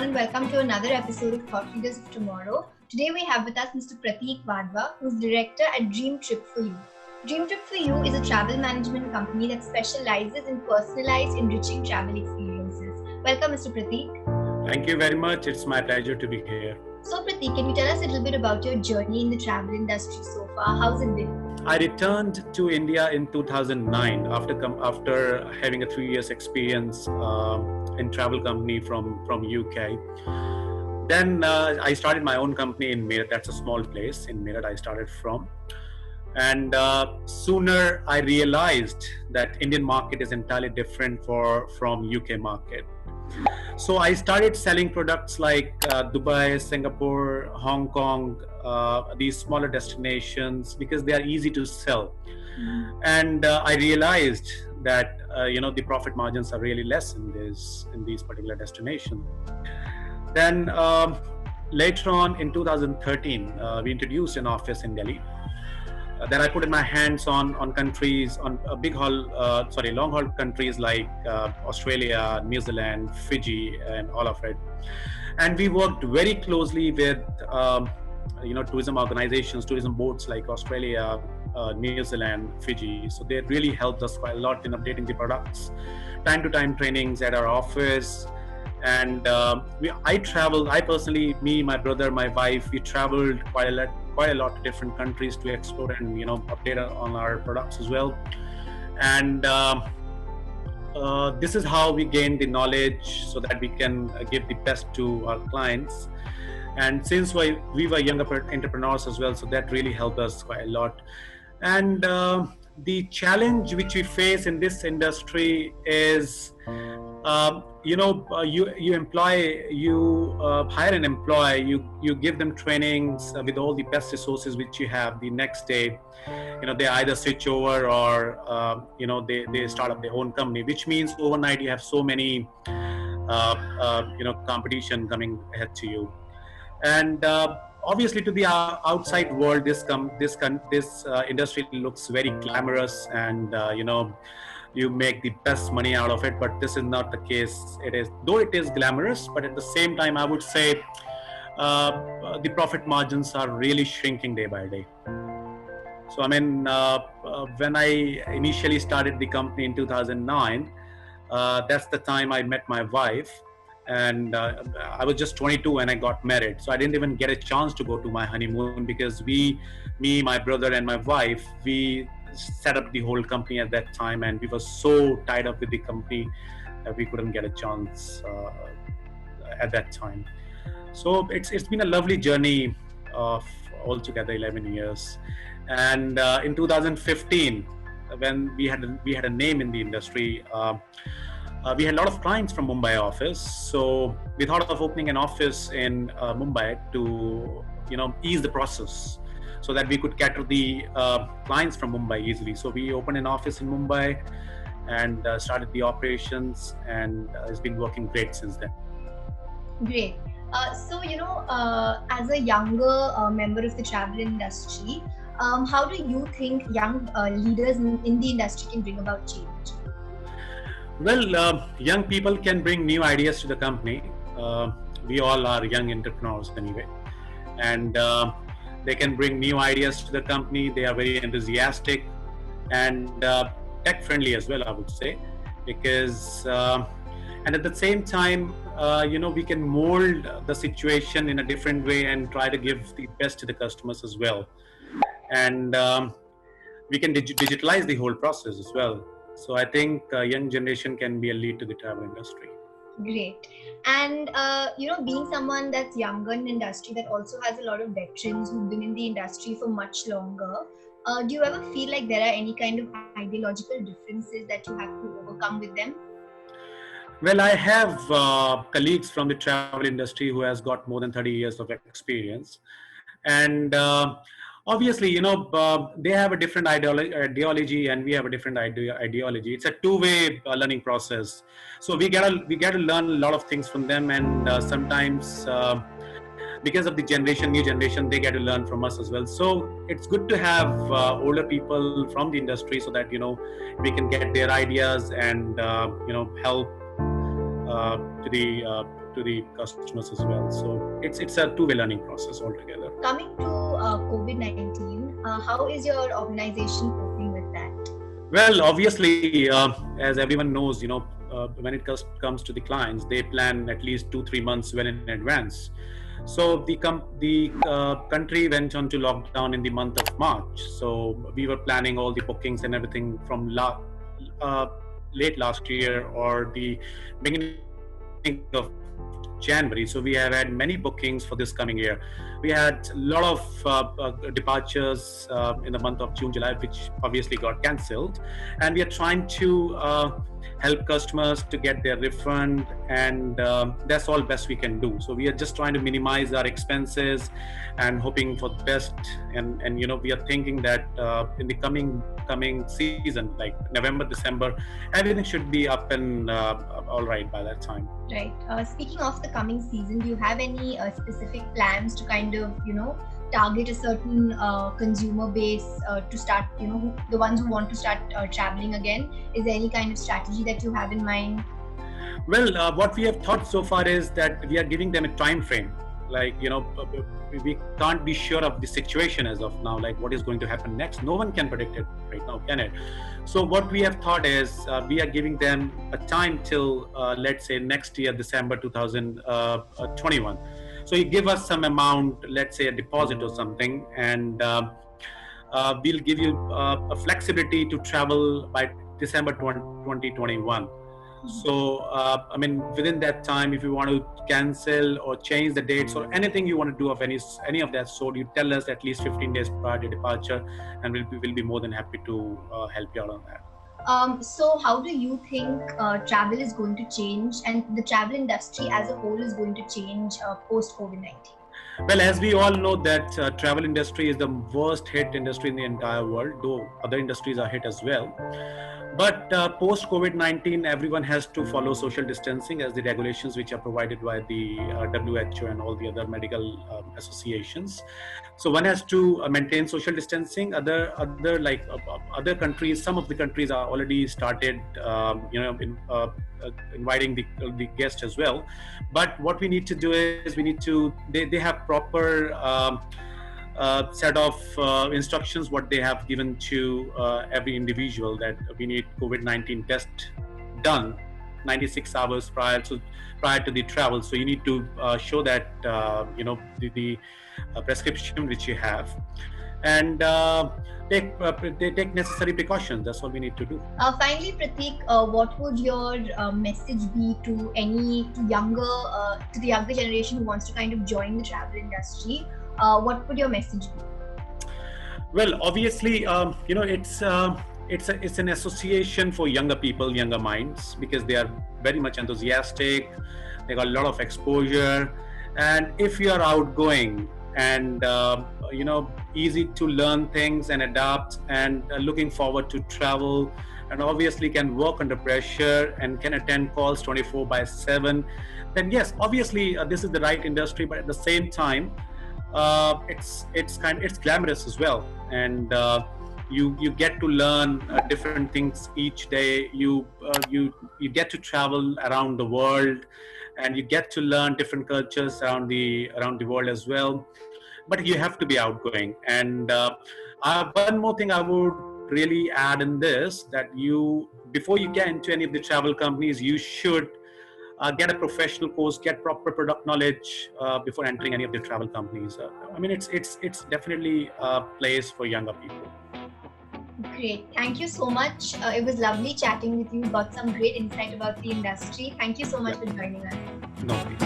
everyone, and welcome to another episode of Thought Leaders of Tomorrow. Today we have with us Mr. Prateek Wadhwa, who's director at Dream Trip4U. Dream Trip4U is a travel management company that specializes in personalized, enriching travel experiences. Welcome, Mr. Prateek. Thank you very much. It's my pleasure to be here. So, Prateek, can you tell us a little bit about your journey in the travel industry so far? How's it been? I returned to India in 2009 after having a 3 years experience in travel company from UK. Then I started my own company in Meerut. That's a small place in Meerut I started from. And sooner I realized that Indian market is entirely different from UK market. So I started selling products like Dubai, Singapore, Hong Kong, these smaller destinations because they are easy to sell. And I realized that the profit margins are really less in these particular destinations. Then later on in 2013, we introduced an office in Delhi. Then I put in my hands on countries, on long haul countries like Australia, New Zealand, Fiji, and all of it. And we worked very closely with tourism organizations, tourism boards like Australia, New Zealand, Fiji. So they really helped us quite a lot in updating the products, time to time trainings at our office. And I personally, me, my brother, my wife, we traveled quite a lot to different countries to explore and update on our products as well. And this is how we gain the knowledge so that we can give the best to our clients. And since we were younger entrepreneurs as well, so that really helped us quite a lot. And the challenge which we face in this industry is you hire an employee, you give them trainings with all the best resources which you have. The next day, they either switch over or they start up their own company, which means overnight you have so many competition coming ahead to you. And obviously to the outside world, this industry looks very glamorous, and you make the best money out of it, but this is not the case. It is glamorous, but at the same time, I would say the profit margins are really shrinking day by day. So, when I initially started the company in 2009, that's the time I met my wife, and I was just 22 when I got married. So I didn't even get a chance to go to my honeymoon because me, my brother, and my wife, we set up the whole company at that time, and we were so tied up with the company that we couldn't get a chance at that time. So it's been a lovely journey of altogether 11 years. And in 2015, when we had a name in the industry, we had a lot of clients from Mumbai office. So we thought of opening an office in Mumbai to ease the process, so that we could cater the clients from Mumbai easily. So we opened an office in Mumbai and started the operations, and it's been working great since then. Great. So, as a younger member of the travel industry, how do you think young leaders in the industry can bring about change? Well, young people can bring new ideas to the company. We all are young entrepreneurs anyway. And they can bring new ideas to the company. They are very enthusiastic and tech friendly as well, I would say, because and at the same time, we can mold the situation in a different way and try to give the best to the customers as well. And we can digitalize the whole process as well. So I think young generation can be a lead to the travel industry. Great. And being someone that's younger in the industry that also has a lot of veterans who've been in the industry for much longer, do you ever feel like there are any kind of ideological differences that you have to overcome with them? Well, I have colleagues from the travel industry who has got more than 30 years of experience, and obviously, they have a different ideology, and we have a different ideology. It's a two-way learning process. So we get to learn a lot of things from them, and sometimes because of the new generation, they get to learn from us as well. So it's good to have older people from the industry so that we can get their ideas and help to the to the customers as well. So it's a two-way learning process altogether. Coming to COVID-19, how is your organization coping with that? Well, obviously, as everyone knows, when it comes to the clients, they plan at least 2-3 months well in advance. So the country went on to lockdown in the month of March. So we were planning all the bookings and everything from late last year or the beginning of January. So we have had many bookings for this coming year. We had a lot of departures in the month of June, July, which obviously got cancelled. And we are trying to help customers to get their refund, and that's all best we can do. So we are just trying to minimize our expenses and hoping for the best. And we are thinking that in the coming season, like November, December, everything should be up and all right by that time. Right. Speaking of the coming season, do you have any specific plans to kind of, target a certain consumer base to start, the ones who want to start traveling again? Is there any kind of strategy that you have in mind? Well, what we have thought so far is that we are giving them a time frame. Like, we can't be sure of the situation as of now, like what is going to happen next. No one can predict it right now, can it? So what we have thought is we are giving them a time till, let's say, next year, December 2021. So you give us some amount, let's say a deposit or something, and we'll give you a flexibility to travel by December 2021. So, within that time, if you want to cancel or change the dates or anything you want to do of any of that sort, you tell us at least 15 days prior to departure, and we'll be more than happy to help you out on that. So how do you think travel is going to change, and the travel industry as a whole is going to change post COVID-19? Well, as we all know that travel industry is the worst hit industry in the entire world, though other industries are hit as well. But post COVID-19, everyone has to follow social distancing as the regulations which are provided by the WHO and all the other medical associations. So one has to maintain social distancing. Other countries, some of the countries are already started, inviting the guests as well. But what we need to do is they have proper set of instructions what they have given to every individual, that we need COVID-19 test done 96 hours prior to the travel. So you need to show that the prescription which you have, and they take necessary precautions. That's all we need to do. Finally, Prateek, what would your message be to the younger generation who wants to kind of join the travel industry? What would your message be? Well, obviously, it's an association for younger people, younger minds, because they are very much enthusiastic. They got a lot of exposure, and if you are outgoing and easy to learn things and adapt, and looking forward to travel, and obviously can work under pressure and can attend calls 24/7, then yes, obviously this is the right industry. But at the same time, it's glamorous as well, and you get to learn different things each day. You get to travel around the world, and you get to learn different cultures around the world as well. But you have to be outgoing. And one more thing I would really add in this, that before you get into any of the travel companies, you should get a professional course, get proper product knowledge before entering any of the travel companies. It's definitely a place for younger people. Great. Thank you so much. It was lovely chatting with you. Got some great insight about the industry. Thank you so much for joining us. No worries.